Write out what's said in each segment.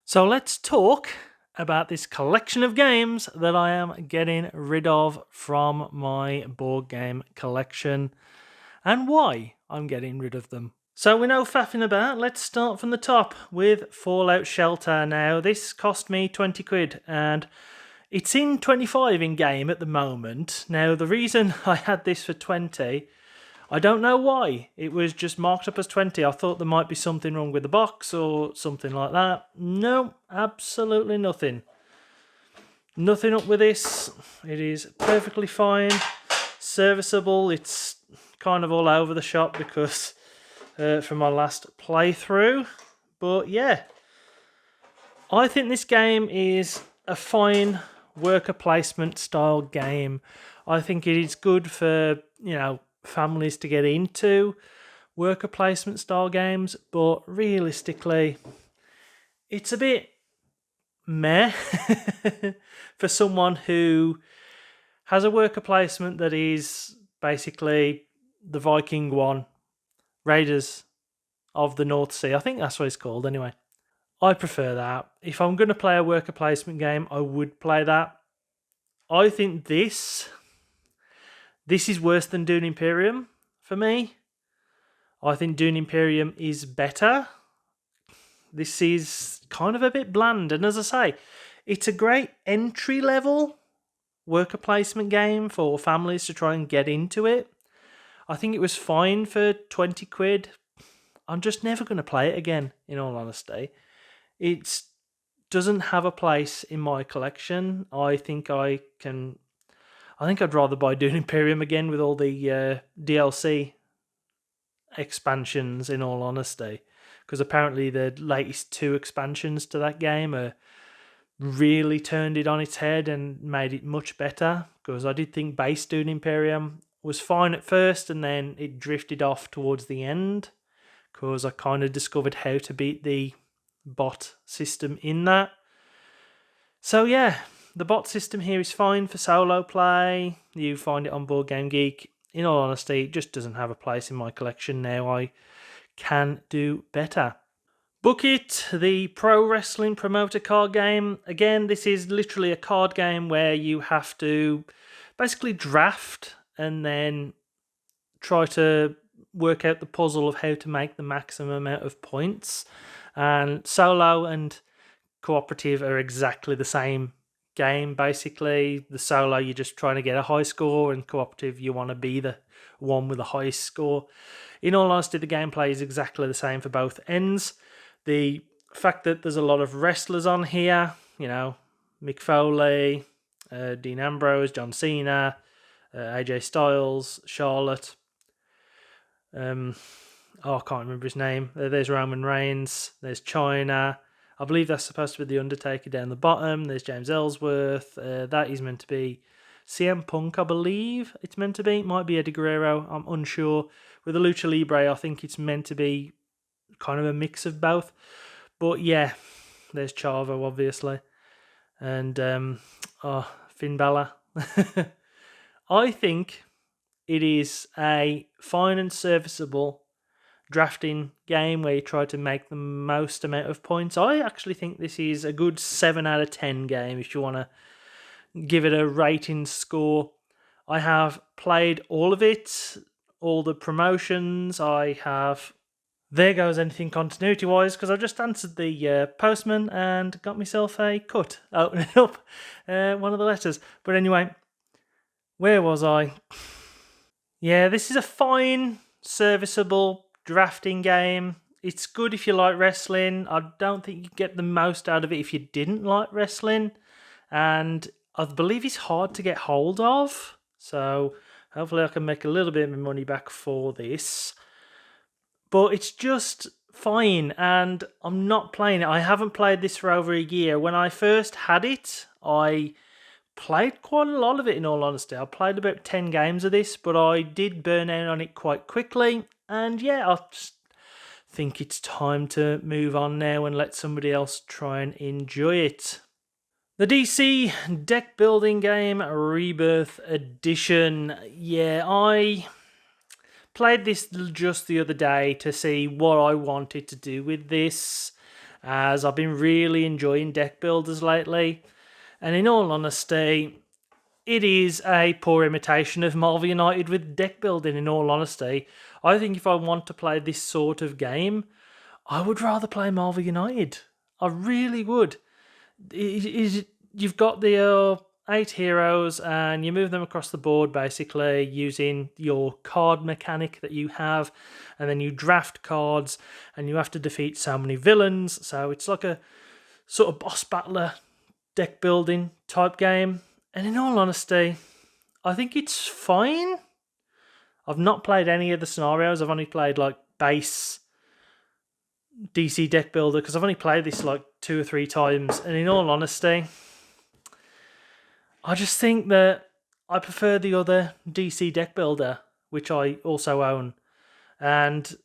So let's talk about this collection of games that I am getting rid of from my board game collection and why I'm getting rid of them. So we're no faffing about, let's start from the top with Fallout Shelter. Now this cost me 20 quid and it's in 25 in game at the moment. Now the reason I had this for 20, I don't know why. It was just marked up as 20. I thought there might be something wrong with the box or something like that. No, absolutely nothing. Nothing up with this. It is perfectly fine, serviceable. It's kind of all over the shop because from my last playthrough. But yeah, I think this game is a fine worker placement style game. I think it is good for, families to get into worker placement style games, but realistically, it's a bit meh for someone who has a worker placement that is basically the Viking one, Raiders of the North Sea. I think that's what it's called anyway. I prefer that. If I'm going to play a worker placement game, I would play that. I think this is worse than Dune Imperium for me. I think Dune Imperium is better. This is kind of a bit bland, and as I say, it's a great entry-level worker placement game for families to try and get into it. I think it was fine for 20 quid. I'm just never going to play it again, in all honesty. It doesn't have a place in my collection. I think I'd rather buy Dune Imperium again with all the DLC expansions, in all honesty, because apparently the latest 2 expansions to that game are really turned it on its head and made it much better, because I did think base Dune Imperium was fine at first and then it drifted off towards the end because I kind of discovered how to beat the bot system in that. So yeah, the bot system here is fine for solo play. You find it on Board Game Geek. In all honesty, it just doesn't have a place in my collection now. I can do better. Book It, the pro wrestling promoter card game. Again, this is literally a card game where you have to basically draft and then try to work out the puzzle of how to make the maximum amount of points. And solo and cooperative are exactly the same game, basically. The solo, you're just trying to get a high score, and cooperative, you want to be the one with the highest score. In all honesty, the gameplay is exactly the same for both ends. The fact that there's a lot of wrestlers on here, Mick Foley, Dean Ambrose, John Cena, AJ Styles, Charlotte. I can't remember his name. There's Roman Reigns. There's China. I believe that's supposed to be the Undertaker down the bottom. There's James Ellsworth. That is meant to be CM Punk, I believe it's meant to be. It might be Eddie Guerrero. I'm unsure. With the Lucha Libre, I think it's meant to be kind of a mix of both. But yeah, there's Chavo, obviously. And Finn Balor. I think it is a fine and serviceable drafting game where you try to make the most amount of points. I actually think this is a good 7 out of 10 game if you want to give it a rating score. I have played all of it, all the promotions. There goes anything continuity-wise, because I just answered the postman and got myself a cut opening up one of the letters. But anyway, where was I? Yeah, this is a fine, serviceable drafting game. It's good if you like wrestling. I don't think you get the most out of it if you didn't like wrestling. And I believe it's hard to get hold of. So hopefully I can make a little bit of my money back for this. But it's just fine, and I'm not playing it. I haven't played this for over a year. When I first had it, I played quite a lot of it, in all honesty. I played about 10 games of this, but I did burn out on it quite quickly. And yeah, I just think it's time to move on now and let somebody else try and enjoy it. The DC deck building game Rebirth Edition. Yeah, I played this just the other day to see what I wanted to do with this. as I've been really enjoying deck builders lately. And in all honesty, it is a poor imitation of Marvel United with deck building, in all honesty. I think if I want to play this sort of game, I would rather play Marvel United. I really would. You've got the 8 heroes and you move them across the board basically using your card mechanic that you have, and then you draft cards and you have to defeat so many villains. So it's like a sort of boss battler deck building type game. And in all honesty, I think it's fine. I've not played any of the scenarios. I've only played like base DC deck builder because I've only played this like 2 or 3 times. And in all honesty, I just think that I prefer the other DC deck builder, which I also own. And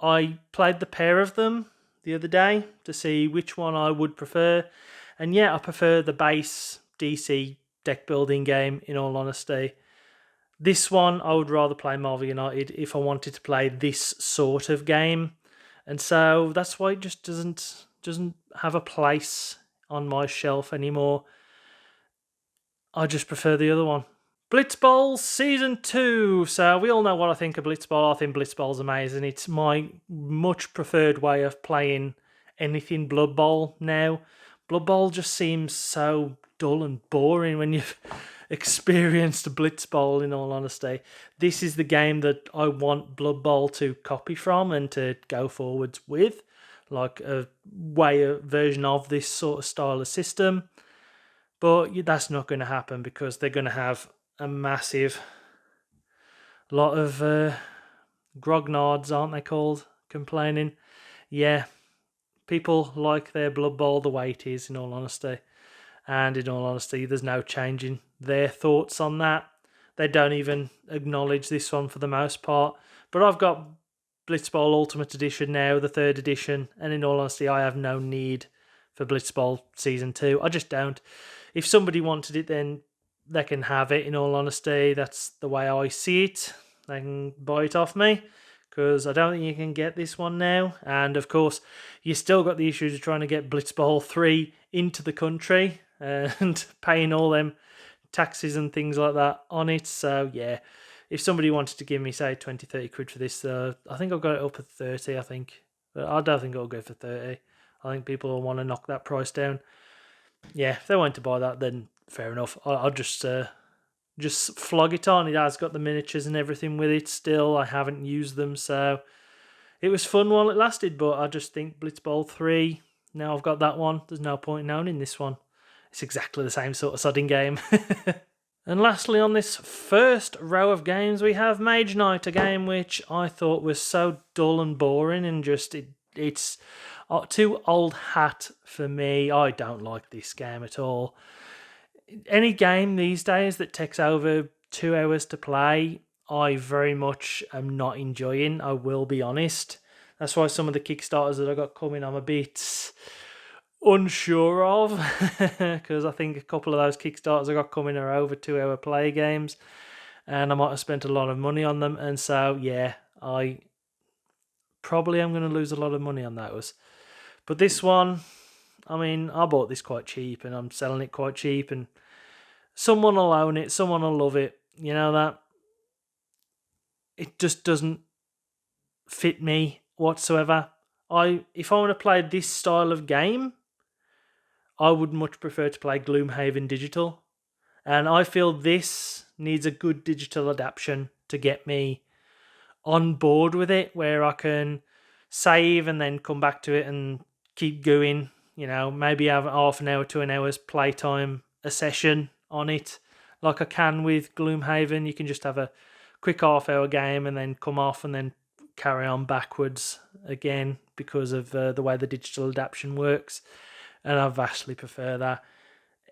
I played the pair of them the other day to see which one I would prefer. And yeah, I prefer the base DC deck building game, in all honesty. This one, I would rather play Marvel United if I wanted to play this sort of game. And so that's why it just doesn't have a place on my shelf anymore. I just prefer the other one. Blitzball Season 2. So we all know what I think of Blitzball. I think Blitzball's amazing. It's my much preferred way of playing anything Blood Bowl now. Blood Bowl just seems so dull and boring when you've experienced Blitzball, in all honesty. This is the game that I want Blood Bowl to copy from and to go forwards with. Like a version of this sort of style of system. But that's not going to happen because they're going to have a massive lot of grognards, aren't they called, complaining. Yeah, people like their Blood Bowl the way it is, in all honesty. And in all honesty, there's no changing their thoughts on that. They don't even acknowledge this one for the most part. But I've got Blitzball Ultimate Edition now, the 3rd edition, and in all honesty, I have no need for Blitzball Season 2. I just don't. If somebody wanted it, then they can have it, in all honesty. That's the way I see it. They can buy it off me, because I don't think you can get this one now. And of course, you still got the issues of trying to get Blitzball 3 into the country and paying all them taxes and things like that on it. So yeah, if somebody wanted to give me, say, 20, 30 quid for this, I think I've got it up at 30, I think. But I don't think it'll go for 30. I think people will want to knock that price down. Yeah, if they want to buy that, then fair enough. I'll just flog it on. It has got the miniatures and everything with it still. I haven't used them, so it was fun while it lasted, but I just think Blitzball 3, now I've got that one, there's no point in owning this one. It's exactly the same sort of sodding game. And lastly, on this first row of games, we have Mage Knight, a game which I thought was so dull and boring and just it's too old hat for me. I don't like this game at all. Any game these days that takes over 2 hours to play, I very much am not enjoying, I will be honest. That's why some of the Kickstarters that I got coming I'm a bit unsure of, because I think a couple of those Kickstarters I got coming are over 2 hour play games, and I might have spent a lot of money on them, and so yeah, I probably am going to lose a lot of money on those. But this one, I mean, I bought this quite cheap and I'm selling it quite cheap, and someone will own it, someone will love it. You know that? It just doesn't fit me whatsoever. If I want to play this style of game, I would much prefer to play Gloomhaven Digital. And I feel this needs a good digital adaptation to get me on board with it, where I can save and then come back to it and keep going. You know, maybe have half an hour to an hour's playtime a session on it. Like I can with Gloomhaven, you can just have a quick half-hour game and then come off and then carry on backwards again because of the way the digital adaptation works. And I vastly prefer that.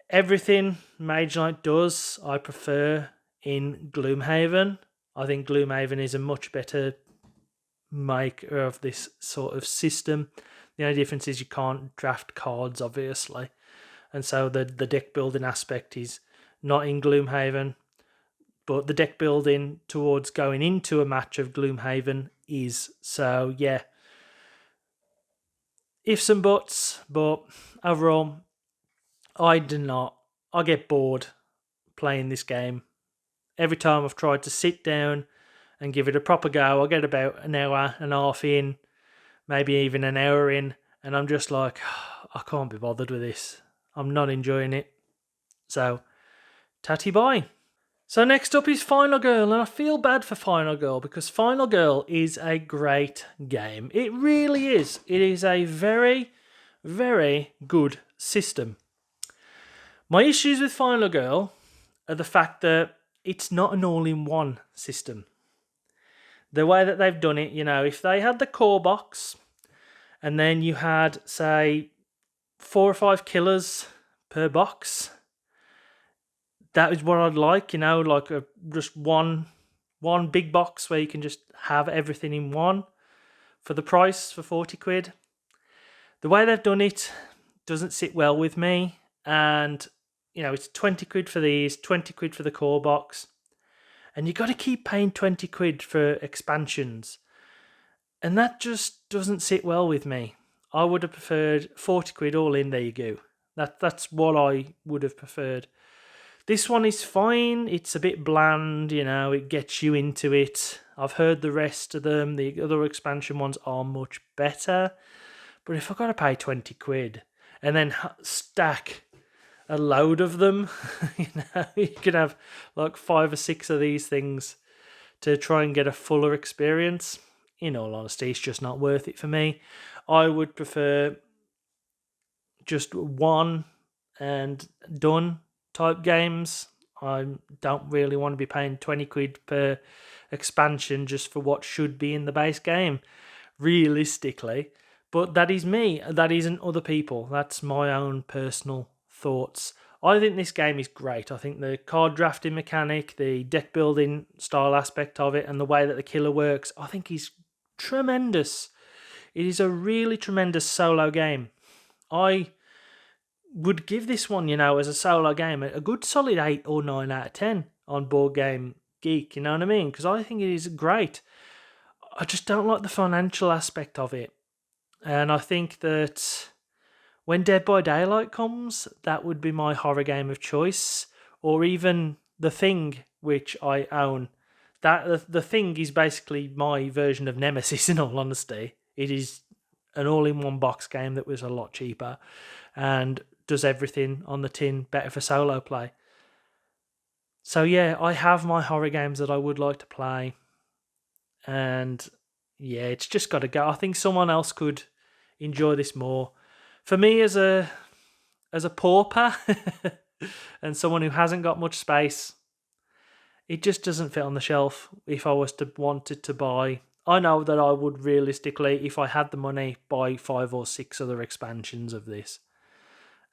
Everything Mage Knight does, I prefer in Gloomhaven. I think Gloomhaven is a much better maker of this sort of system. The only difference is you can't draft cards, obviously. And so the deck building aspect is not in Gloomhaven. But the deck building towards going into a match of Gloomhaven is. So, yeah. ifs and buts, but overall, I do not. I get bored playing this game. Every time I've tried to sit down and give it a proper go, I get about an hour and a half in, maybe even an hour in, and I'm just like, I can't be bothered with this. I'm not enjoying it. So, tatty bye. So next up is Final Girl, and I feel bad for Final Girl because Final Girl is a great game. It really is. It is a very, very good system. My issues with Final Girl are the fact that it's not an all-in-one system. The way that they've done it, if they had the core box and then you had, say, 4 or 5 killers per box, that is what I'd like, like just one big box where you can just have everything in one for the price, for 40 quid. The way they've done it doesn't sit well with me, and it's 20 quid for these, 20 quid for the core box, and you got to keep paying 20 quid for expansions, and that just doesn't sit well with me. I would have preferred 40 quid all in, there you go. That's what I would have preferred. This one is fine. It's a bit bland, it gets you into it. I've heard the rest of them. The other expansion ones are much better. But if I've got to pay 20 quid and then stack a load of them, you could have like 5 or 6 of these things to try and get a fuller experience. In all honesty, it's just not worth it for me. I would prefer just one and done type games. I don't really want to be paying 20 quid per expansion just for what should be in the base game, realistically. But that is me. That isn't other people. That's my own personal thoughts. I think this game is great. I think the card drafting mechanic, the deck building style aspect of it, and the way that the killer works, I think is tremendous. It is a really tremendous solo game. I would give this one, as a solo game, a good solid 8 or 9 out of 10 on Board Game Geek, you know what I mean? Because I think it is great. I just don't like the financial aspect of it. And I think that when Dead by Daylight comes, that would be my horror game of choice. Or even The Thing, which I own. The Thing is basically my version of Nemesis, in all honesty. It is an all-in-one box game that was a lot cheaper and does everything on the tin better for solo play. So yeah, I have my horror games that I would like to play, and yeah, it's just got to go. I think someone else could enjoy this more. For me, as a pauper and someone who hasn't got much space, it just doesn't fit on the shelf. If I was to wanted to buy, I know that I would realistically, if I had the money, buy 5 or 6 other expansions of this.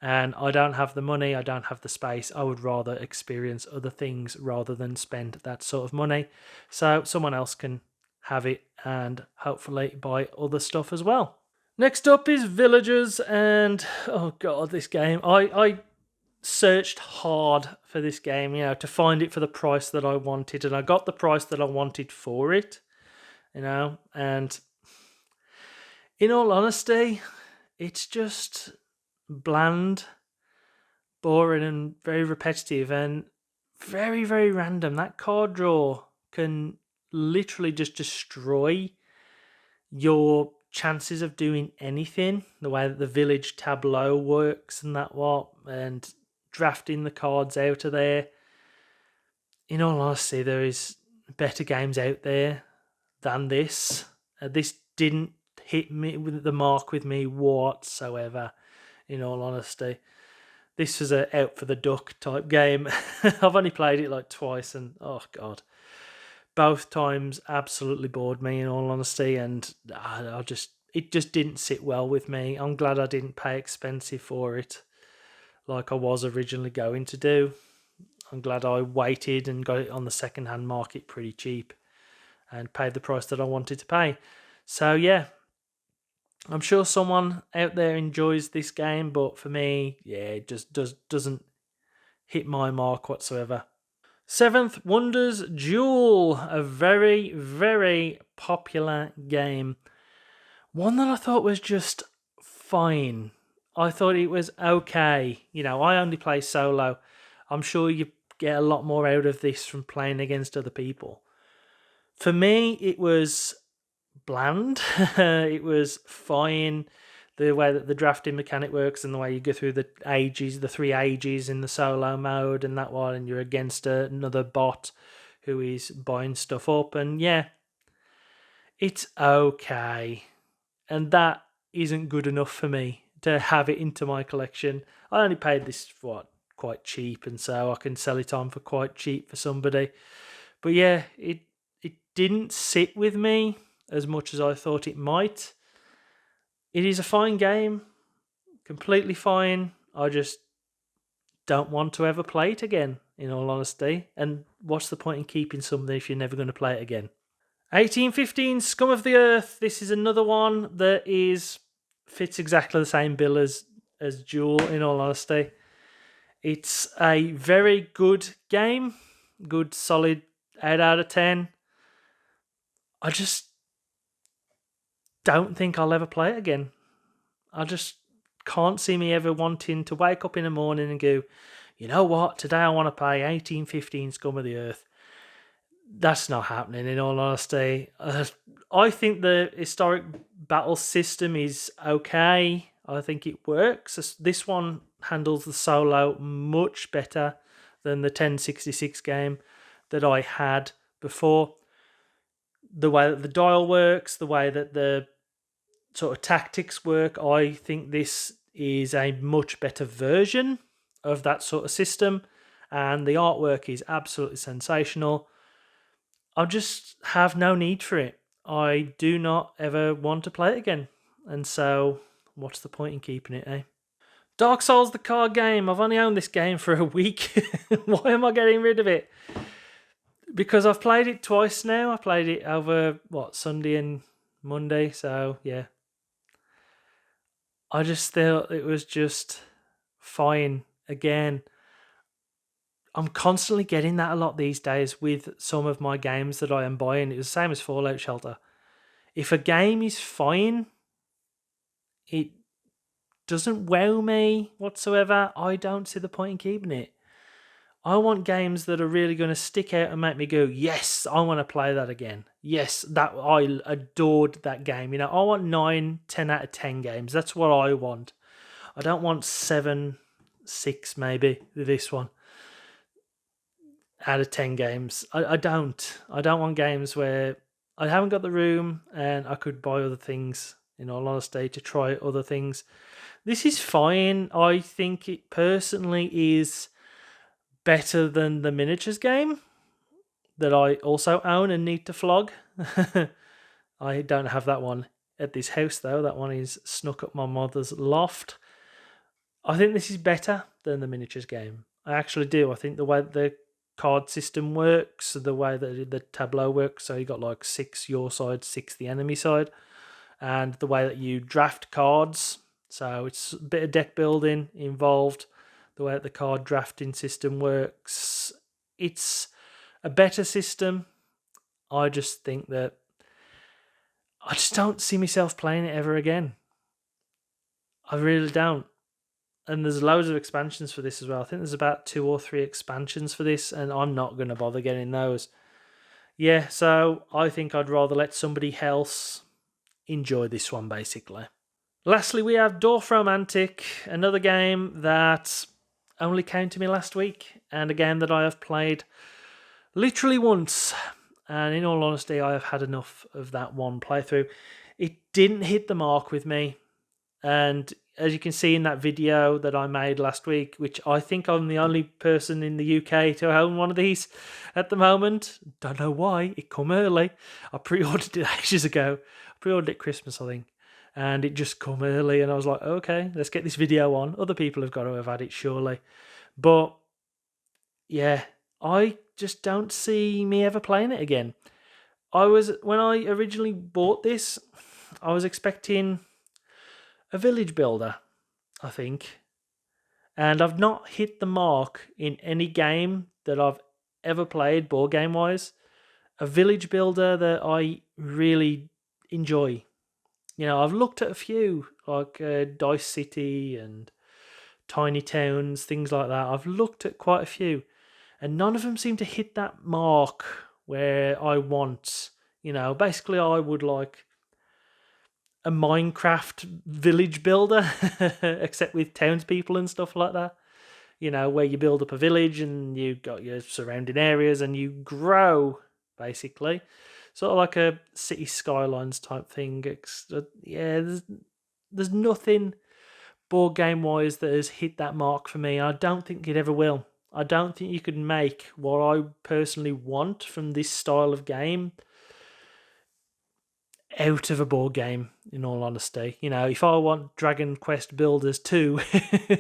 And I don't have the money, I don't have the space. I would rather experience other things rather than spend that sort of money. So someone else can have it and hopefully buy other stuff as well. Next up is Villagers, and oh god, this game. I searched hard for this game, to find it for the price that I wanted, and I got the price that I wanted for it, and in all honesty, it's just bland, boring, and very repetitive, and very, very random. That card draw can literally just destroy your chances of doing anything. The way that the village tableau works and and drafting the cards out of there. In all honesty, there is better games out there than this. This didn't hit me with the mark with me whatsoever. In all honesty, this was a out for the duck type game. I've only played it like twice, and oh god, both times absolutely bored me. In all honesty, and it just didn't sit well with me. I'm glad I didn't pay expensive for it, like I was originally going to do. I'm glad I waited and got it on the second-hand market pretty cheap, and paid the price that I wanted to pay. So yeah. I'm sure someone out there enjoys this game, but for me, yeah, it just doesn't hit my mark whatsoever. 7th, Wonders Duel, a very, very popular game. One that I thought was just fine. I thought it was okay. You know, I only play solo. I'm sure you get a lot more out of this from playing against other people. For me, it was bland. It was fine. The way that the drafting mechanic works and the way you go through the ages, the 3 ages in the solo mode and that one, and you're against another bot who is buying stuff up. And yeah, it's okay. And that isn't good enough for me to have it into my collection. I only paid this quite cheap, and so I can sell it on for quite cheap for somebody. But yeah, it didn't sit with me as much as I thought it might. It is a fine game, completely fine. I just don't want to ever play it again, in all honesty. And what's the point in keeping something if you're never going to play it again? 1815 Scum of the Earth. This is another one that fits exactly the same bill as Jewel, in all honesty. It's a very good game. Good, solid 8 out of 10. I just don't think I'll ever play it again. I just can't see me ever wanting to wake up in the morning and go, you know what, today I want to play 1815 Scum of the Earth. That's not happening, in all honesty. I think the historic battle system is okay. I think it works. This one handles the solo much better than the 1066 game that I had before. The way that the dial works, the way that the sort of tactics work, I think this is a much better version of that sort of system, and the artwork is absolutely sensational. I just have no need for it. I do not ever want to play it again, and so what's the point in keeping it, eh? Dark Souls, the card game. I've only owned this game for a week. Why am I getting rid of it? Because I've played it twice now. I played it over, Sunday and Monday, so yeah. I just thought it was just fine. Again, I'm constantly getting that a lot these days with some of my games that I am buying. It's the same as Fallout Shelter. If a game is fine, it doesn't wow me whatsoever, I don't see the point in keeping it. I want games that are really going to stick out and make me go, yes, I want to play that again. Yes, that I adored that game. You know, I want 9, 10 out of 10 games. That's what I want. I don't want 7, 6 maybe, this one, out of 10 games. I don't. I don't want games where I haven't got the room and I could buy other things, in all honesty, to try other things. This is fine. I think it personally is better than the miniatures game that I also own and need to flog. I don't have that one at this house though. That one is snuck up my mother's loft. I think this is better than the miniatures game. I actually do. I think the way the card system works, the way that the tableau works, so you got like 6 your side, 6 the enemy side, and the way that you draft cards, so it's a bit of deck building involved. The way that the card drafting system works, it's a better system. I just think that I just don't see myself playing it ever again. I really don't. And there's loads of expansions for this as well. I think there's about 2 or 3 expansions for this, and I'm not going to bother getting those. Yeah, so I think I'd rather let somebody else enjoy this one, basically. Lastly, we have Dwarf Romantic, another game that only came to me last week, and a game that I have played literally once. And in all honesty, I have had enough of that one playthrough. It didn't hit the mark with me. And as you can see in that video that I made last week, which I think I'm the only person in the UK to own one of these at the moment. Don't know why. It come early. I pre-ordered it ages ago. I pre-ordered it Christmas, I think. And it just come early, and I was like, okay, let's get this video on. Other people have got to have had it, surely. But yeah, I just don't see me ever playing it again. When I originally bought this, I was expecting a village builder, I think. And I've not hit the mark in any game that I've ever played, board game wise. A village builder that I really enjoy. I've looked at a few, like Dice City and Tiny Towns, things like that. I've looked at quite a few, and none of them seem to hit that mark where I want. Basically, I would like a Minecraft village builder, except with townspeople and stuff like that. Where you build up a village and you got your surrounding areas and you grow, basically. Sort of like a City Skylines type thing. Yeah, there's nothing board game wise that has hit that mark for me. I don't think it ever will. I don't think you could make what I personally want from this style of game out of a board game, in all honesty. If I want Dragon Quest Builders 2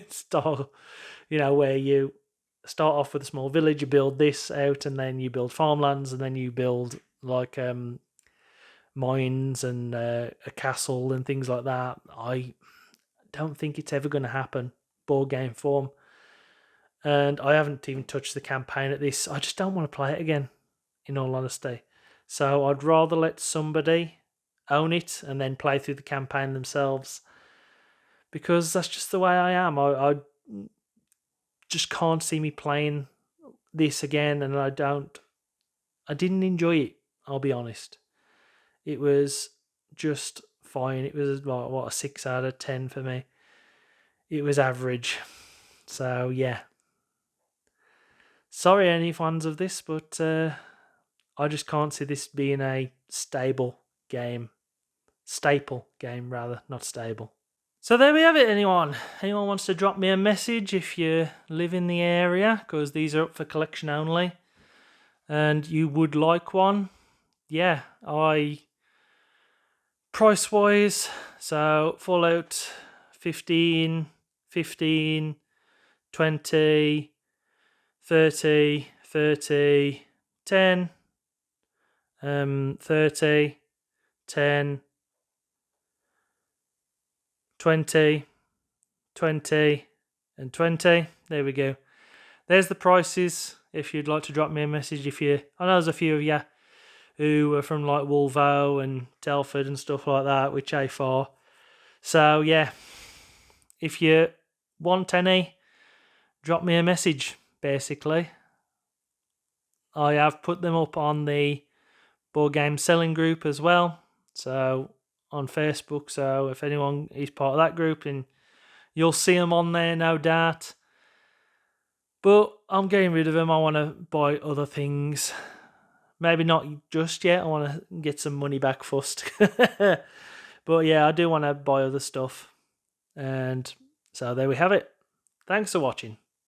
style, where you start off with a small village, you build this out, and then you build farmlands, and then you build like mines and a castle and things like that. I don't think it's ever going to happen, board game form. And I haven't even touched the campaign at this. I just don't want to play it again, in all honesty. So I'd rather let somebody own it and then play through the campaign themselves, because that's just the way I am. I just can't see me playing this again, and I didn't enjoy it, I'll be honest. It was just fine. It was what a 6 out of 10 for me. It was average. So yeah. Sorry any fans of this, but I just can't see this being a staple game, rather, not stable. So there we have it, anyone. Anyone wants to drop me a message if you live in the area, because these are up for collection only, and you would like one. Yeah, price-wise, so Fallout 15, 20, 30, 30, 10, 30, 10, 20, 20, and 20. There we go. There's the prices. If you'd like to drop me a message, I know there's a few of you who are from like Wolvo and Telford and stuff like that, which ain't far. So yeah, if you want any, drop me a message, basically. I have put them up on the board game selling group as well, so on Facebook. So if anyone is part of that group, and you'll see them on there, no doubt. But I'm getting rid of them. I want to buy other things. Maybe not just yet. I want to get some money back first. But yeah, I do want to buy other stuff. And so there we have it. Thanks for watching.